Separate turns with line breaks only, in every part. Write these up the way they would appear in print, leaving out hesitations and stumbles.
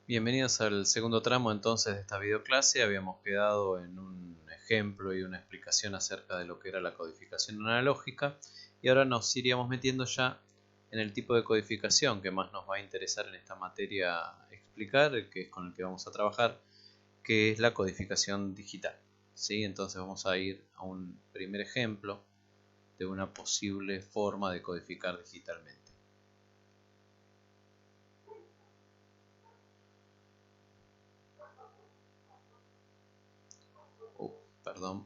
Bienvenidos al segundo tramo entonces de esta videoclase. Habíamos quedado en un ejemplo y una explicación acerca de lo que era la codificación analógica y ahora nos iríamos metiendo ya en el tipo de codificación que más nos va a interesar en esta materia explicar, que es con el que vamos a trabajar, que es la codificación digital. ¿Sí? Entonces vamos a ir a un primer ejemplo de una posible forma de codificar digitalmente. Perdón.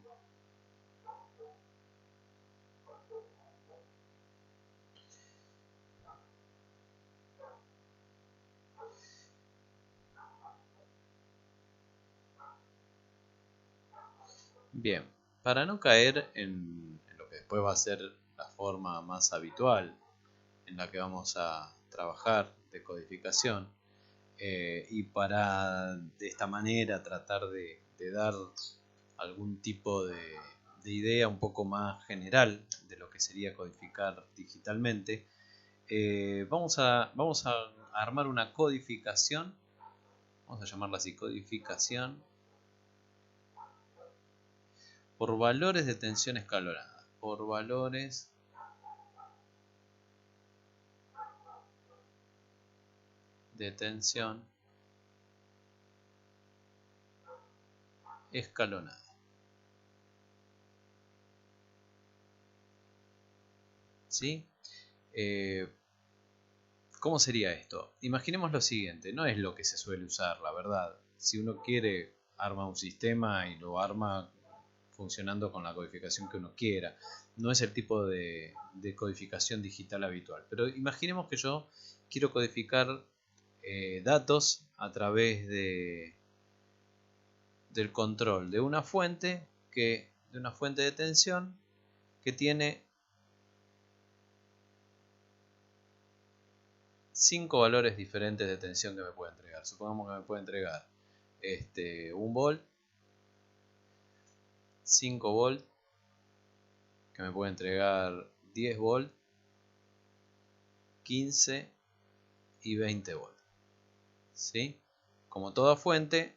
Bien, para no caer en lo que después va a ser la forma más habitual en la que vamos a trabajar de codificación, y para de esta manera tratar de dar algún tipo de idea un poco más general de lo que sería codificar digitalmente, vamos a armar una codificación, vamos a llamarla así, codificación por valores de tensión escalonada, por valores de tensión escalonada. ¿Sí? ¿Cómo sería esto? Imaginemos lo siguiente, no es lo que se suele usar, la verdad. Si uno quiere, arma un sistema y lo arma funcionando con la codificación que uno quiera. No es el tipo de codificación digital habitual. Pero imaginemos que yo quiero codificar datos a través del control de una fuente de tensión que tiene 5 valores diferentes de tensión que me puede entregar. Supongamos que me puede entregar 1 volt, 5 volt, que me puede entregar 10 volt, 15 y 20 volt. ¿Sí? Como toda fuente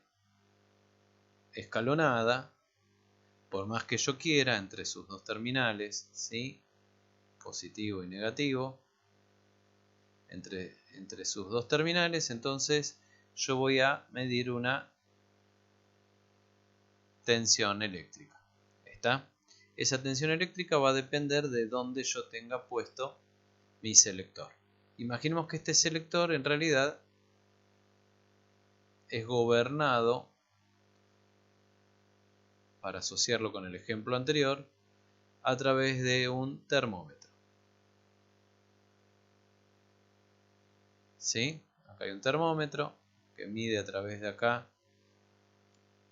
escalonada, por más que yo quiera, entre sus dos terminales, ¿sí? Positivo y negativo, entre sus dos terminales, entonces yo voy a medir una tensión eléctrica. ¿Está? Esa tensión eléctrica va a depender de dónde yo tenga puesto mi selector. Imaginemos que este selector en realidad es gobernado, para asociarlo con el ejemplo anterior, a través de un termómetro. ¿Sí? Acá hay un termómetro que mide a través de acá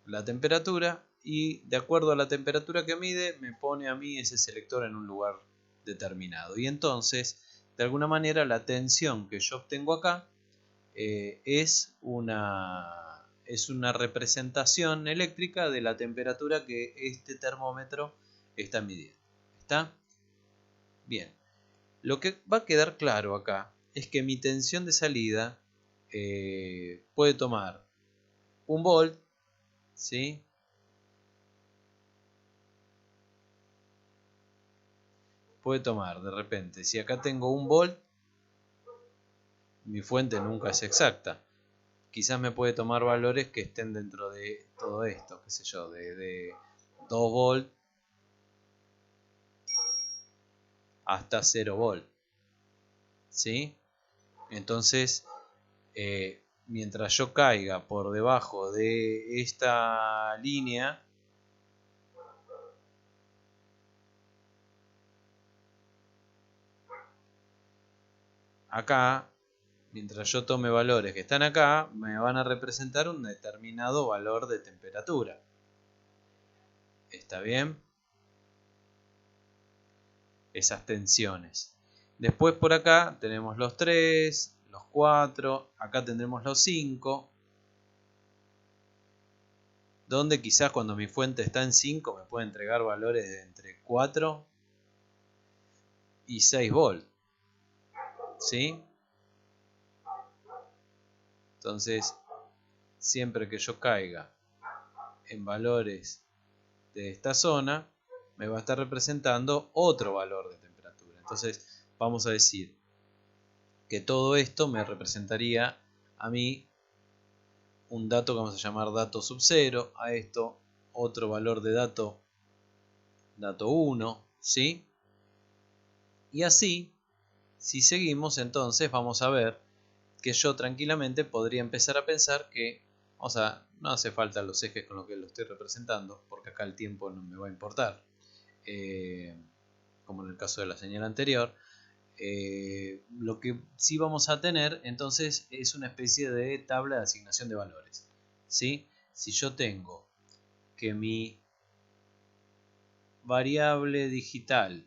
la temperatura y de acuerdo a la temperatura que mide me pone a mí ese selector en un lugar determinado. Y entonces, de alguna manera, la tensión que yo obtengo acá es una representación eléctrica de la temperatura que este termómetro está midiendo. ¿Está? Bien. Lo que va a quedar claro acá es que mi tensión de salida puede tomar 1 volt, ¿sí? Puede tomar de repente, si acá tengo 1 volt, mi fuente nunca es exacta. Quizás me puede tomar valores que estén dentro de todo esto, qué sé yo, de 2 volt hasta 0 volt. ¿Sí? Entonces, mientras yo caiga por debajo de esta línea, acá, mientras yo tome valores que están acá, me van a representar un determinado valor de temperatura. ¿Está bien? Esas tensiones. Después por acá tenemos los 3, los 4, acá tendremos los 5, donde quizás cuando mi fuente está en 5 me puede entregar valores de entre 4 y 6 volt. ¿Sí? Entonces, siempre que yo caiga en valores de esta zona, me va a estar representando otro valor de temperatura. Entonces vamos a decir que todo esto me representaría a mí un dato que vamos a llamar dato sub 0, a esto otro valor de dato 1, ¿sí? Y así, si seguimos, entonces vamos a ver que yo tranquilamente podría empezar a pensar que, o sea, no hace falta los ejes con los que lo estoy representando, porque acá el tiempo no me va a importar, como en el caso de la señal anterior. Lo que sí vamos a tener entonces es una especie de tabla de asignación de valores, ¿sí? Si yo tengo que mi variable digital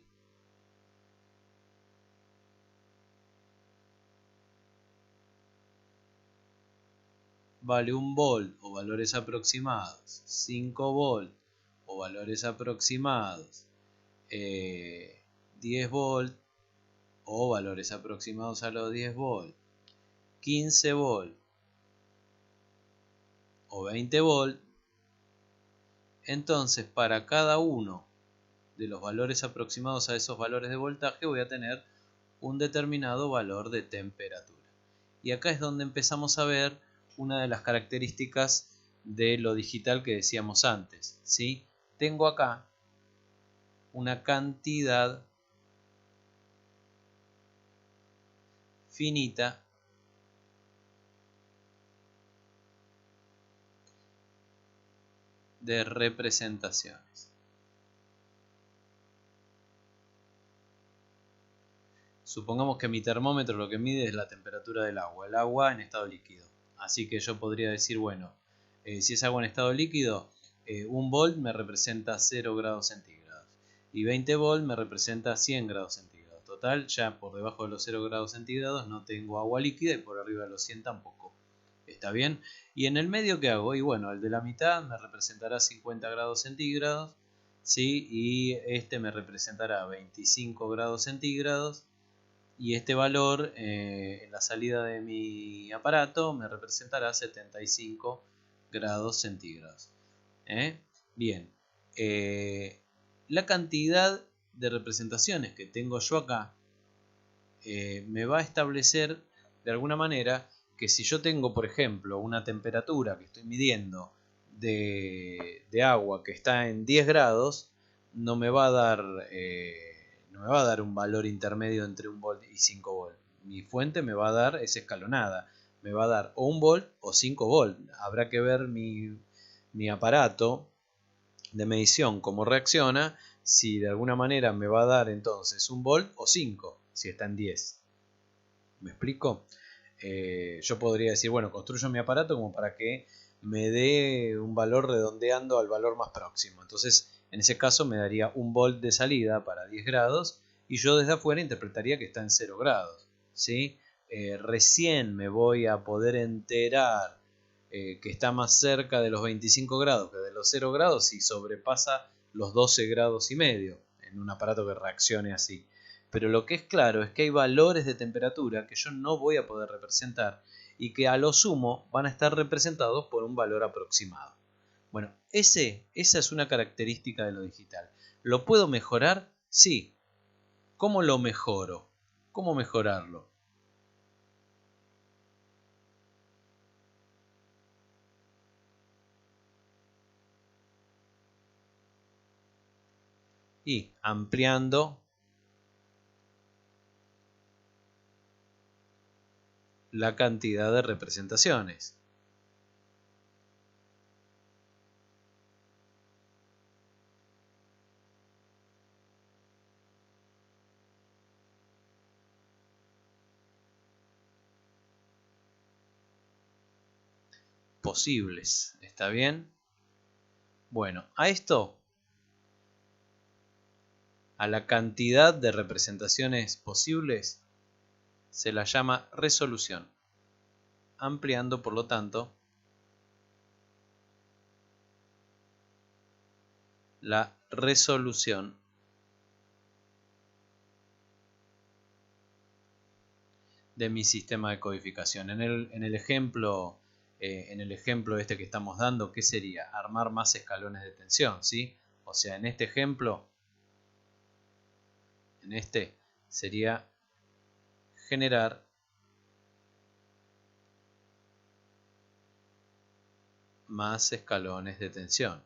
vale 1 volt o valores aproximados, 5 volt o valores aproximados, 10 volt o valores aproximados a los 10 volt, 15 volt o 20 volt, entonces para cada uno de los valores aproximados a esos valores de voltaje voy a tener un determinado valor de temperatura. Y acá es donde empezamos a ver una de las características de lo digital que decíamos antes, ¿sí? Tengo acá una cantidad finita de representaciones. Supongamos que mi termómetro lo que mide es la temperatura del agua, el agua en estado líquido. Así que yo podría decir, bueno, si es agua en estado líquido, 1 volt me representa 0 grados centígrados y 20 volt me representa 100 grados centígrados. Total, ya por debajo de los 0 grados centígrados no tengo agua líquida y por arriba de los 100 tampoco. ¿Está bien? Y en el medio, ¿qué hago? Y bueno, el de la mitad me representará 50 grados centígrados, ¿sí? Y este me representará 25 grados centígrados. Y este valor en la salida de mi aparato me representará 75 grados centígrados. Bien, la cantidad de representaciones que tengo yo acá me va a establecer de alguna manera que si yo tengo, por ejemplo, una temperatura que estoy midiendo de agua que está en 10 grados, no me va a dar, no me va a dar un valor intermedio entre 1 volt y 5 volt. Mi fuente me va a dar, es escalonada, me va a dar o 1 volt o 5 volt. Habrá que ver mi aparato de medición cómo reacciona, si de alguna manera me va a dar entonces 1 volt o 5, si está en 10. ¿Me explico? Yo podría decir, bueno, construyo mi aparato como para que me dé un valor redondeando al valor más próximo. Entonces, en ese caso me daría 1 volt de salida para 10 grados y yo desde afuera interpretaría que está en 0 grados. ¿Sí? Recién me voy a poder enterar que está más cerca de los 25 grados que de los 0 grados si sobrepasa los 12 grados y medio en un aparato que reaccione así. Pero lo que es claro es que hay valores de temperatura que yo no voy a poder representar y que a lo sumo van a estar representados por un valor aproximado. Bueno, esa es una característica de lo digital. ¿Lo puedo mejorar? Sí. ¿Cómo lo mejoro? ¿Cómo mejorarlo? Y ampliando la cantidad de representaciones. Posibles, ¿está bien? Bueno, a esto, a la cantidad de representaciones posibles, se la llama resolución, ampliando por lo tanto la resolución de mi sistema de codificación. En el ejemplo en el ejemplo este que estamos dando, ¿qué sería? Armar más escalones de tensión, ¿sí? O sea, en este ejemplo, en este sería generar más escalones de tensión.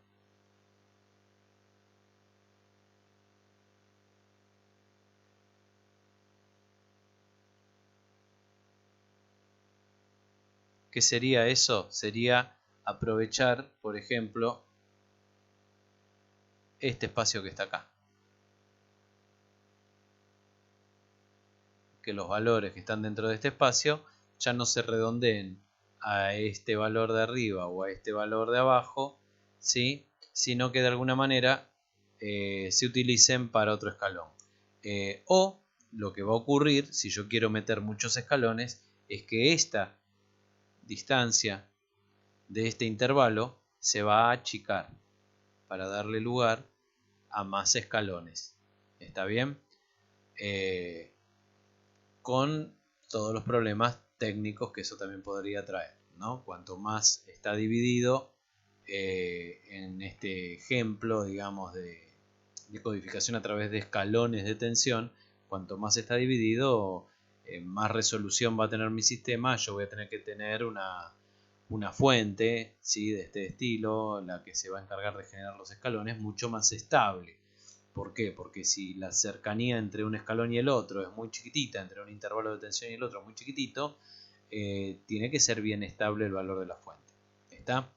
¿Qué sería eso? Sería aprovechar, por ejemplo, este espacio que está acá. Que los valores que están dentro de este espacio ya no se redondeen a este valor de arriba o a este valor de abajo, ¿sí? Sino que de alguna manera se utilicen para otro escalón. O lo que va a ocurrir si yo quiero meter muchos escalones es que esta distancia de este intervalo se va a achicar para darle lugar a más escalones. ¿Está bien? Con todos los problemas técnicos que eso también podría traer, ¿no? Cuanto más está dividido en este ejemplo, digamos, de codificación a través de escalones de tensión, cuanto más está dividido, más resolución va a tener mi sistema. Yo voy a tener que tener una fuente, ¿sí? De este estilo, la que se va a encargar de generar los escalones, mucho más estable. ¿Por qué? Porque si la cercanía entre un escalón y el otro es muy chiquitita, entre un intervalo de tensión y el otro es muy chiquitito, tiene que ser bien estable el valor de la fuente. ¿Está?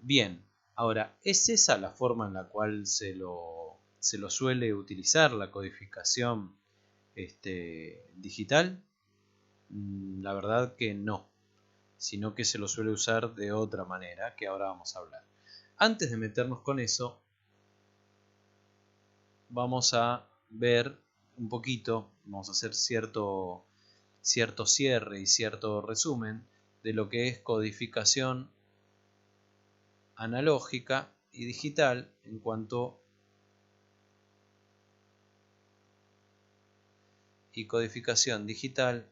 Bien. Ahora, ¿es esa la forma en la cual se lo suele utilizar la codificación digital? La verdad que no, sino que se lo suele usar de otra manera, que ahora vamos a hablar. Antes de meternos con eso, vamos a ver un poquito, vamos a hacer cierto cierre y cierto resumen de lo que es codificación analógica y digital en cuanto y codificación digital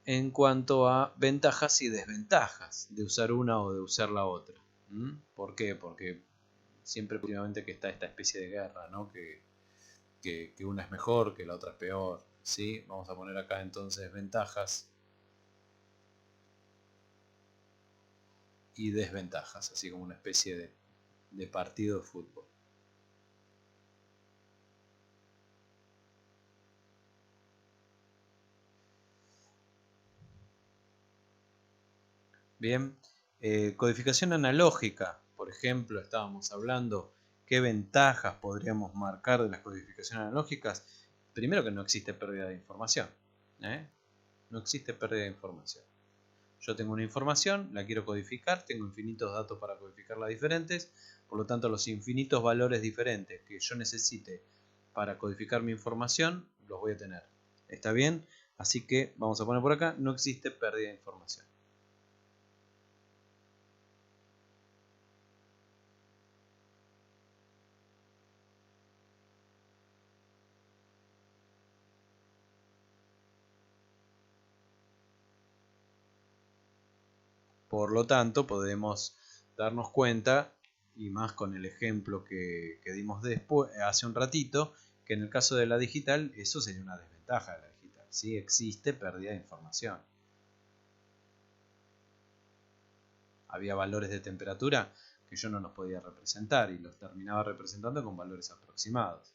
en cuanto a ventajas y desventajas de usar una o de usar la otra. ¿Por qué? Porque siempre últimamente que está esta especie de guerra, ¿no? Que una es mejor, que la otra es peor, ¿sí? Vamos a poner acá entonces ventajas y desventajas, así como una especie de partido de fútbol. Bien, codificación analógica, por ejemplo, estábamos hablando qué ventajas podríamos marcar de las codificaciones analógicas. Primero que no existe pérdida de información, no existe pérdida de información. Yo tengo una información, la quiero codificar, tengo infinitos datos para codificarla diferentes, por lo tanto los infinitos valores diferentes que yo necesite para codificar mi información los voy a tener. ¿Está bien? Así que vamos a poner por acá, no existe pérdida de información. Por lo tanto, podemos darnos cuenta, y más con el ejemplo que dimos después, hace un ratito, que en el caso de la digital eso sería una desventaja de la digital. ¿Sí? Existe pérdida de información. Había valores de temperatura que yo no los podía representar y los terminaba representando con valores aproximados.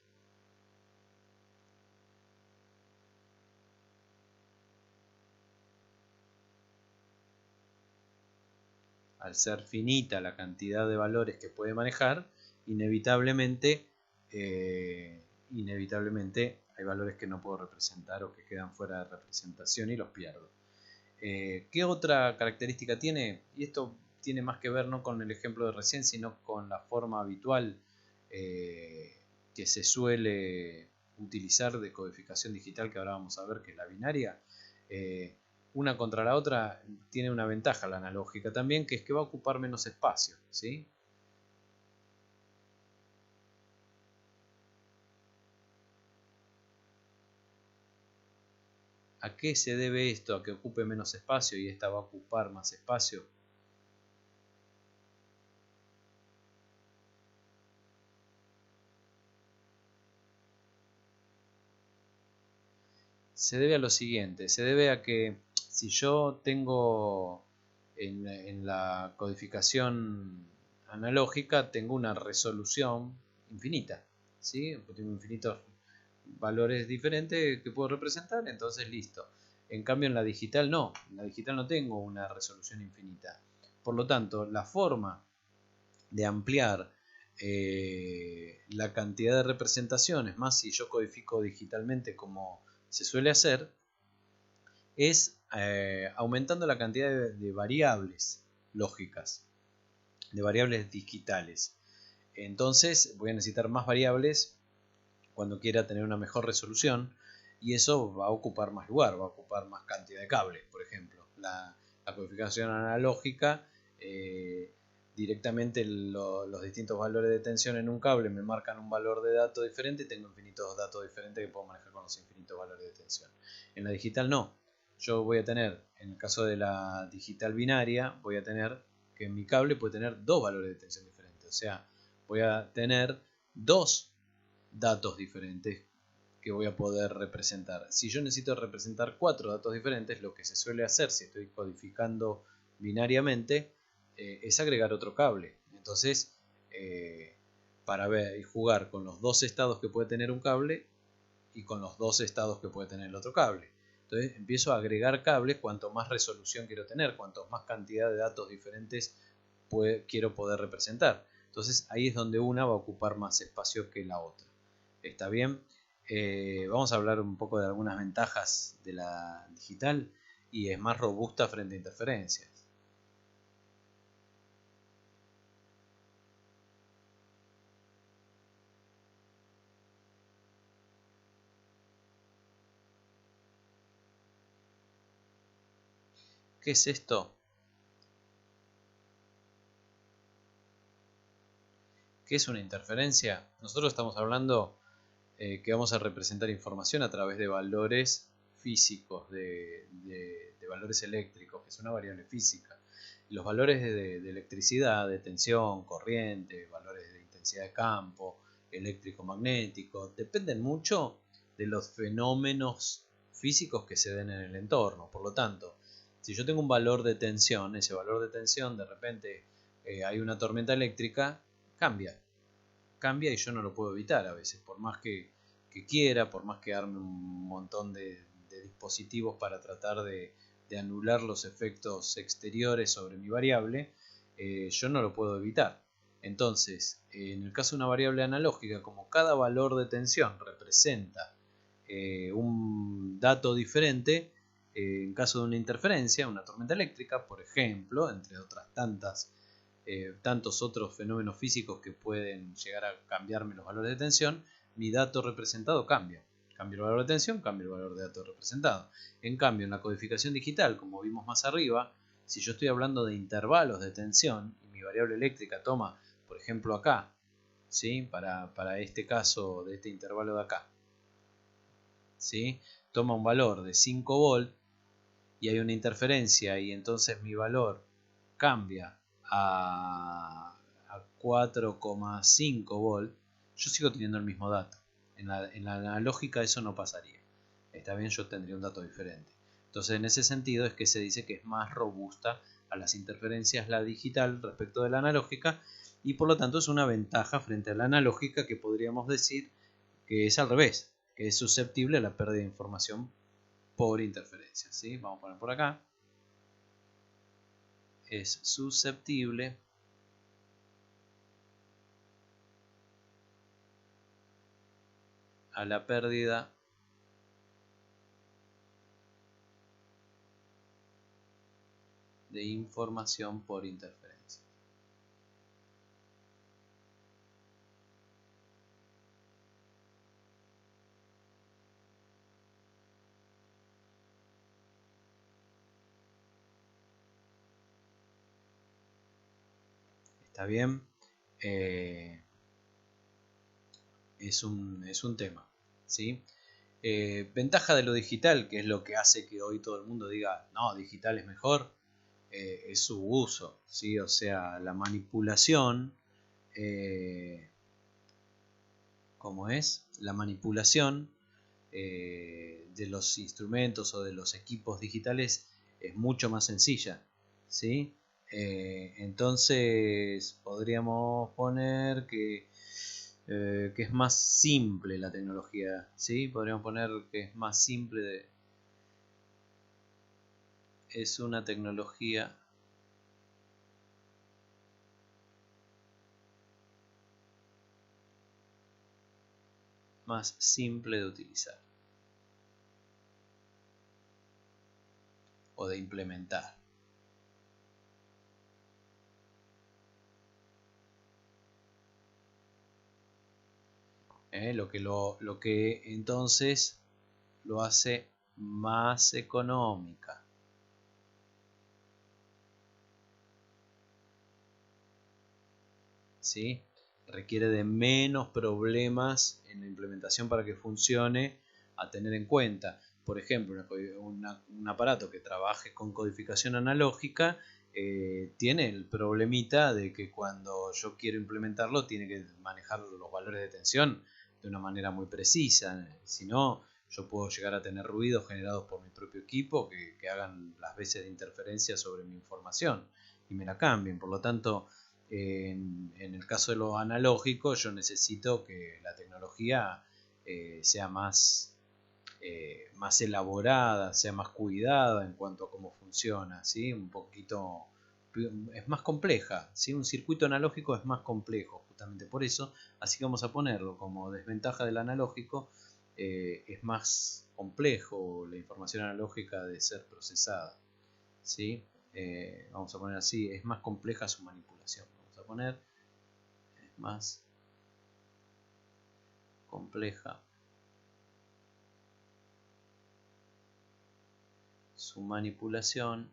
Al ser finita la cantidad de valores que puede manejar, inevitablemente hay valores que no puedo representar o que quedan fuera de representación y los pierdo. ¿Qué otra característica tiene? Y esto tiene más que ver no con el ejemplo de recién, sino con la forma habitual que se suele utilizar de codificación digital, que ahora vamos a ver, que es la binaria. Una contra la otra tiene una ventaja la analógica también, que es que va a ocupar menos espacio, ¿sí? ¿A qué se debe esto? ¿A que ocupe menos espacio y esta va a ocupar más espacio? Se debe a lo siguiente, se debe a que si yo tengo en la codificación analógica, tengo una resolución infinita, ¿sí? Tengo infinitos valores diferentes que puedo representar, entonces listo. En cambio en la digital no, en la digital no tengo una resolución infinita. Por lo tanto, la forma de ampliar la cantidad de representaciones, más si yo codifico digitalmente como se suele hacer, es aumentando la cantidad de variables lógicas, de variables digitales. Entonces voy a necesitar más variables cuando quiera tener una mejor resolución y eso va a ocupar más lugar, va a ocupar más cantidad de cables, por ejemplo. La codificación analógica, directamente los distintos valores de tensión en un cable me marcan un valor de dato diferente y tengo infinitos datos diferentes que puedo manejar con los infinitos valores de tensión. En la digital no. Yo voy a tener, en el caso de la digital binaria, voy a tener que mi cable puede tener dos valores de tensión diferentes. O sea, voy a tener dos datos diferentes que voy a poder representar. Si yo necesito representar 4 datos diferentes, lo que se suele hacer si estoy codificando binariamente es agregar otro cable. Entonces, para ver y jugar con los dos estados que puede tener un cable y con los dos estados que puede tener el otro cable. Entonces empiezo a agregar cables cuanto más resolución quiero tener, cuanto más cantidad de datos diferentes quiero poder representar. Entonces ahí es donde una va a ocupar más espacio que la otra. ¿Está bien? Vamos a hablar un poco de algunas ventajas de la digital y es más robusta frente a interferencias. ¿Qué es esto? ¿Qué es una interferencia? Nosotros estamos hablando que vamos a representar información a través de valores físicos, de valores eléctricos, que es una variable física. Los valores de electricidad, de tensión, corriente, valores de intensidad de campo, eléctrico-magnético, dependen mucho de los fenómenos físicos que se den en el entorno. Por lo tanto, si yo tengo un valor de tensión, ese valor de tensión de repente hay una tormenta eléctrica, cambia y yo no lo puedo evitar a veces, por más que quiera, por más que arme un montón de dispositivos para tratar de anular los efectos exteriores sobre mi variable, yo no lo puedo evitar. Entonces, en el caso de una variable analógica, como cada valor de tensión representa un dato diferente, en caso de una interferencia, una tormenta eléctrica, por ejemplo, entre otras tantos otros fenómenos físicos que pueden llegar a cambiarme los valores de tensión, mi dato representado cambia. Cambia el valor de tensión, cambia el valor de dato representado. En cambio, en la codificación digital, como vimos más arriba, si yo estoy hablando de intervalos de tensión y mi variable eléctrica toma, por ejemplo, acá, ¿sí? Para este caso de este intervalo de acá, ¿sí? Toma un valor de 5 volt y hay una interferencia y entonces mi valor cambia a 4,5 volt, yo sigo teniendo el mismo dato. En la analógica eso no pasaría. Está bien, yo tendría un dato diferente. Entonces, en ese sentido es que se dice que es más robusta a las interferencias la digital respecto de la analógica y por lo tanto es una ventaja frente a la analógica que podríamos decir que es al revés, que es susceptible a la pérdida de información por interferencia. ¿Sí? Vamos a poner por acá. Es susceptible a la pérdida de información por interferencia. ¿Está bien? Es un tema, ¿sí? Ventaja de lo digital, que es lo que hace que hoy todo el mundo diga, no, digital es mejor, es su uso, ¿sí? O sea, la manipulación, ¿cómo es? La manipulación de los instrumentos o de los equipos digitales es mucho más sencilla, ¿sí? Entonces podríamos poner que es más simple la tecnología, ¿sí? Podríamos poner que es más simple, es una tecnología más simple de utilizar o de implementar. Lo que entonces lo hace más económica. ¿Sí? Requiere de menos problemas en la implementación para que funcione a tener en cuenta. Por ejemplo, un aparato que trabaje con codificación analógica tiene el problemita de que cuando yo quiero implementarlo tiene que manejar los valores de tensión de una manera muy precisa. Si no, yo puedo llegar a tener ruidos generados por mi propio equipo que hagan las veces de interferencia sobre mi información y me la cambien. Por lo tanto, en el caso de lo analógico, yo necesito que la tecnología sea más elaborada, sea más cuidada en cuanto a cómo funciona, ¿sí? Un poquito es más compleja, ¿sí? Un circuito analógico es más complejo, justamente por eso, así que vamos a ponerlo como desventaja del analógico, es más complejo la información analógica de ser procesada, ¿sí? Vamos a poner así, es más compleja su manipulación, vamos a poner, es más compleja su manipulación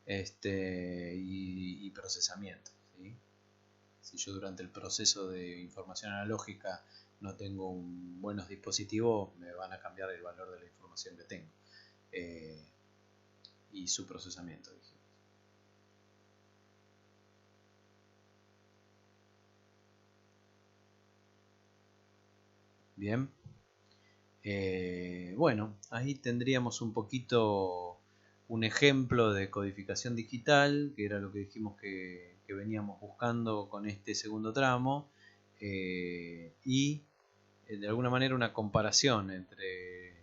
y procesamiento, ¿sí? Si yo durante el proceso de información analógica no tengo buenos dispositivos, me van a cambiar el valor de la información que tengo y su procesamiento, dijimos. Bien. Bueno, ahí tendríamos un poquito un ejemplo de codificación digital, que era lo que dijimos que veníamos buscando con este segundo tramo, y de alguna manera una comparación entre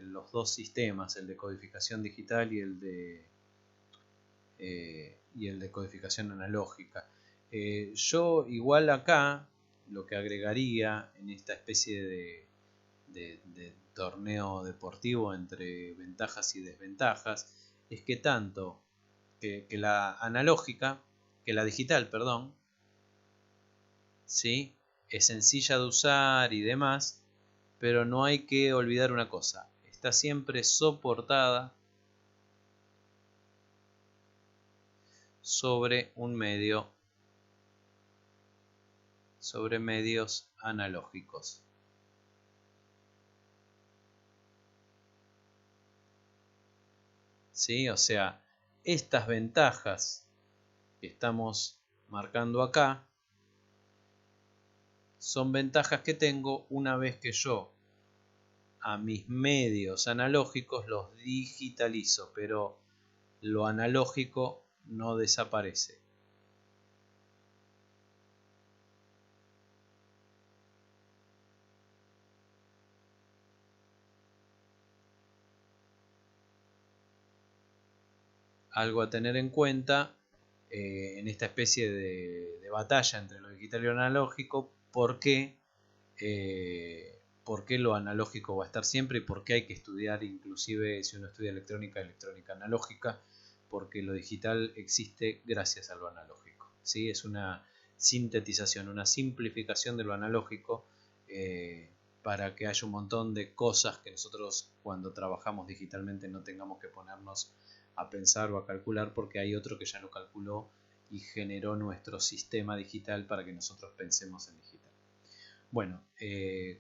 los dos sistemas, el de codificación digital y el de codificación analógica. Yo igual acá lo que agregaría en esta especie de torneo deportivo entre ventajas y desventajas es que tanto que la analógica, que la digital, perdón, ¿sí? Es sencilla de usar y demás, pero no hay que olvidar una cosa, está siempre soportada sobre un medio, sobre medios analógicos. ¿Sí? O sea, estas ventajas que estamos marcando acá son ventajas que tengo una vez que yo a mis medios analógicos los digitalizo, pero lo analógico no desaparece. Algo a tener en cuenta en esta especie de batalla entre lo digital y lo analógico, por qué lo analógico va a estar siempre y por qué hay que estudiar, inclusive si uno estudia electrónica, electrónica analógica, porque lo digital existe gracias a lo analógico, ¿sí? Es una sintetización, una simplificación de lo analógico para que haya un montón de cosas que nosotros cuando trabajamos digitalmente no tengamos que ponernos a pensar o a calcular porque hay otro que ya lo calculó y generó nuestro sistema digital para que nosotros pensemos en digital. Bueno,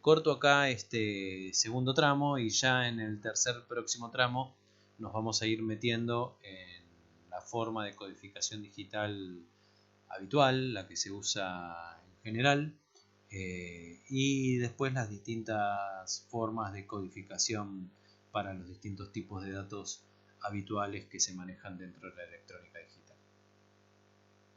corto acá este segundo tramo y ya en el próximo tramo nos vamos a ir metiendo en la forma de codificación digital habitual, la que se usa en general, y después las distintas formas de codificación para los distintos tipos de datos habituales que se manejan dentro de la electrónica digital.